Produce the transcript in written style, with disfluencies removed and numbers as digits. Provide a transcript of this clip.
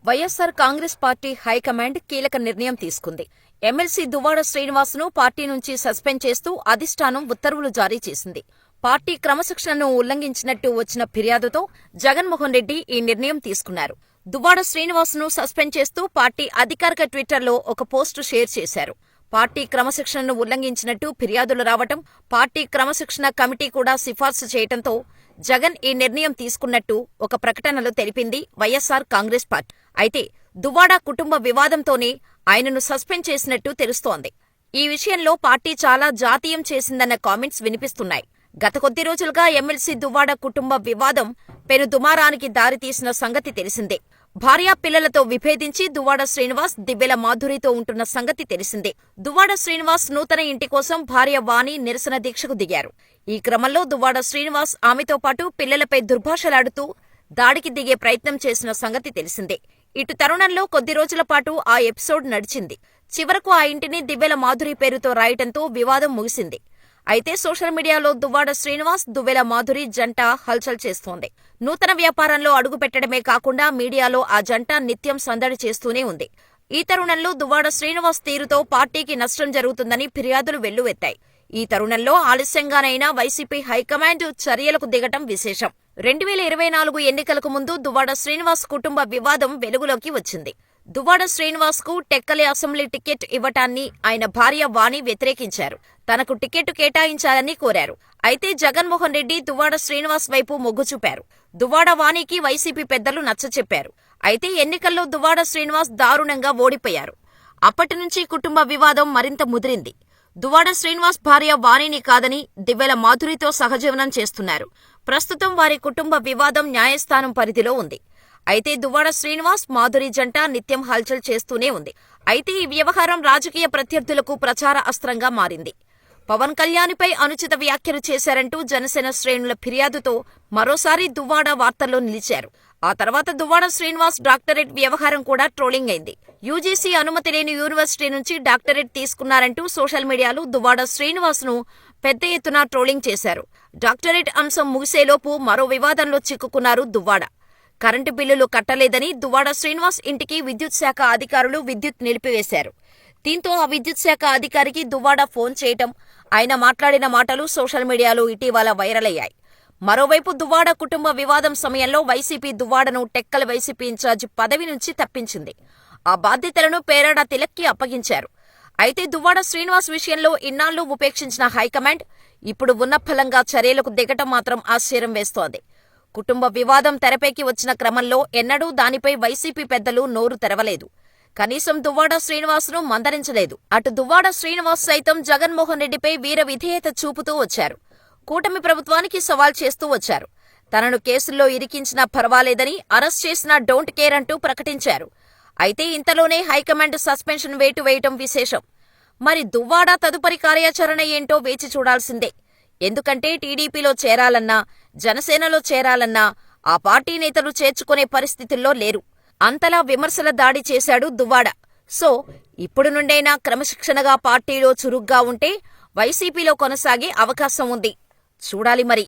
YSR Congress party high command కీలక నిర్ణయం తీసుకుంది. ఎమ్మెల్సీ దువ్వాడ శ్రీనివాస్ను పార్టీ నుంచి సస్పెండ్ చేస్తూ అధిష్టానం ఉత్తర్వులు జారీ చేసింది. పార్టీ క్రమశిక్షణను ఉల్లంఘించినట్టు వచ్చిన ఫిర్యాదుతో జగన్మోహన్ రెడ్డి ఈ నిర్ణయం తీసుకున్నారు. దువ్వాడ శ్రీనివాస్ను సస్పెండ్ చేస్తూ పార్టీ అధికారిక ట్విట్టర్లో ఒక పోస్టు షేర్ చేశారు. పార్టీ క్రమశిక్షణను ఉల్లంఘించినట్టు ఫిర్యాదులు రావటం, పార్టీ క్రమశిక్షణ కమిటీ కూడా సిఫార్సు చేయటంతో జగన్ ఈ నిర్ణయం తీసుకున్నట్టు ఒక ప్రకటనలో తెలిపింది వైఎస్సార్ కాంగ్రెస్ పార్టీ. అయితే దువ్వాడ కుటుంబ వివాదంతోనే ఆయనను సస్పెండ్ చేసినట్టు తెలుస్తోంది. ఈ విషయంలో పార్టీ చాలా జాతీయం చేసిందన్న కామెంట్స్ వినిపిస్తున్నాయి. గత కొద్ది రోజులుగా ఎమ్మెల్సీ దువ్వాడ కుటుంబ వివాదం పెను దుమారానికి దారితీసిన సంగతి తెలిసిందే. భార్యా పిల్లలతో విభేదించి దువ్వాడ శ్రీనివాస్ దివ్యల మాధురితో ఉంటున్న సంగతి తెలిసిందే. దువ్వాడ శ్రీనివాస్ నూతన ఇంటి కోసం భార్య వాణి నిరసన దీక్షకు దిగారు. ఈ క్రమంలో దువ్వాడ శ్రీనివాస్ ఆమెతో పాటు పిల్లలపై దుర్భాషలాడుతూ దాడికి దిగే ప్రయత్నం చేసిన సంగతి తెలిసిందే. ఇటు తరుణంలో కొద్ది రోజుల పాటు ఆ ఎపిసోడ్ నడిచింది. చివరకు ఆ ఇంటిని దివ్యల మాధురి పేరుతో రాయటంతో వివాదం ముగిసింది. అయితే సోషల్ మీడియాలో దువ్వాడ శ్రీనివాస్, దివ్యల మాధురి జంట హల్చల్ చేస్తోంది. నూతన వ్యాపారంలో అడుగుపెట్టడమే కాకుండా మీడియాలో ఆ జంట నిత్యం సందడి చేస్తూనే ఉంది. ఈ తరుణంలో దువ్వాడ శ్రీనివాస్ తీరుతో పార్టీకి నష్టం జరుగుతుందని ఫిర్యాదులు వెల్లువెత్తాయి. ఈ తరుణంలో ఆలస్యంగానైనా వైసీపీ హైకమాండ్ చర్యలకు దిగటం విశేషం. 2024 ఎన్నికలకు ముందు దువ్వాడ శ్రీనివాస్ కుటుంబ వివాదం వెలుగులోకి వచ్చింది. దువ్వాడ శ్రీనివాస్ కు టెక్కలి అసెంబ్లీ టికెట్ ఇవ్వటాన్ని ఆయన భార్య వాణి వ్యతిరేకించారు. తనకు టికెట్ కేటాయించాలని కోరారు. అయితే జగన్మోహన్ రెడ్డి దువ్వాడ శ్రీనివాస్ వైపు మొగ్గు చూపారు. దువ్వాడ వాణికి వైసీపీ పెద్దలు నచ్చచెప్పారు. అయితే ఎన్నికల్లో దువ్వాడ శ్రీనివాస్ దారుణంగా ఓడిపోయారు. అప్పటి నుంచి కుటుంబ వివాదం మరింత ముదిరింది. దువ్వాడ శ్రీనివాస్ భార్య వాణిని కాదని దివ్యల మాధురితో సహజీవనం చేస్తున్నారు. ప్రస్తుతం వారి కుటుంబ వివాదం న్యాయస్థానం పరిధిలో ఉంది. అయితే దువ్వాడ శ్రీనివాస్, మాధురి జంట నిత్యం హల్చల్ చేస్తూనే ఉంది. అయితే ఈ వ్యవహారం రాజకీయ ప్రత్యర్థులకు ప్రచార అస్త్రంగా మారింది. పవన్ కళ్యాణ్పై అనుచిత వ్యాఖ్యలు చేశారంటూ జనసేన శ్రేణుల ఫిర్యాదుతో మరోసారి దువ్వాడ వార్తల్లో నిలిచారు. ఆ తర్వాత దువ్వాడ శ్రీనివాస్ డాక్టరేట్ వ్యవహారం కూడా ట్రోలింగ్ అయింది. యూజీసీ అనుమతి లేని యూనివర్సిటీ నుంచి డాక్టరేట్ తీసుకున్నారంటూ సోషల్ మీడియాలో దువ్వాడ శ్రీనివాస్ను పెద్ద ఎత్తున ట్రోలింగ్ చేశారు. డాక్టరేట్ అంశం ముగిసేలోపు మరో వివాదంలో చిక్కుకున్నారు దువ్వాడ. కరెంటు బిల్లులు కట్టలేదని దువ్వాడ శ్రీనివాస్ ఇంటికి విద్యుత్ శాఖ అధికారులు విద్యుత్ నిలిపివేశారు. దీంతో ఆ విద్యుత్ శాఖ అధికారికి దువ్వాడ ఫోన్ చేయటం, ఆయన మాట్లాడిన మాటలు సోషల్ మీడియాలో ఇటీవల వైరల్ అయ్యాయి. మరోవైపు దువ్వాడ కుటుంబ వివాదం సమయంలో వైసీపీ దువ్వాడను టెక్కలి వైసీపీ ఇన్ఛార్జి పదవి నుంచి తప్పించింది. ఆ బాధ్యతలను పేరాడ తిలక్కి అప్పగించారు. అయితే దువ్వాడ శ్రీనివాస్ విషయంలో ఇన్నాళ్లు ఉపేక్షించిన హైకమాండ్ ఇప్పుడు ఉన్నఫలంగా చర్యలకు దిగటం మాత్రం ఆశ్చర్యం వేస్తోంది. కుటుంబ వివాదం తెరపైకి వచ్చిన క్రమంలో ఎన్నడూ దానిపై వైసీపీ పెద్దలు నోరు తెరవలేదు. కనీసం దువ్వాడ శ్రీనివాస్ను మందలించలేదు. అటు దువ్వాడ శ్రీనివాస్ సైతం జగన్మోహన్ రెడ్డిపై వీర విధేయత చూపుతూ వచ్చారు. కూటమి ప్రభుత్వానికి సవాల్ చేస్తూ వచ్చారు. తనను కేసుల్లో ఇరికించినా పర్వాలేదని, అరెస్ట్ చేసినా డోంట్ కేర్ అంటూ ప్రకటించారు. అయితే ఇంతలోనే హైకమాండ్ సస్పెన్షన్ వేటు వేయటం విశేషం. మరి దువ్వాడ తదుపరి కార్యాచరణ ఏంటో వేచి చూడాల్సిందే. ఎందుకంటే టీడీపీలో చేరాలన్నా, జనసేనలో చేరాలన్నా ఆ పార్టీ నేతలు చేర్చుకునే పరిస్థితుల్లో లేరు. అంతలా విమర్శల దాడి చేశాడు దువ్వాడ. సో ఇప్పుడు నుండైనా క్రమశిక్షణగా పార్టీలో చురుగ్గా ఉంటే వైసీపీలో కొనసాగే అవకాశం ఉంది. చూడాలి మరి.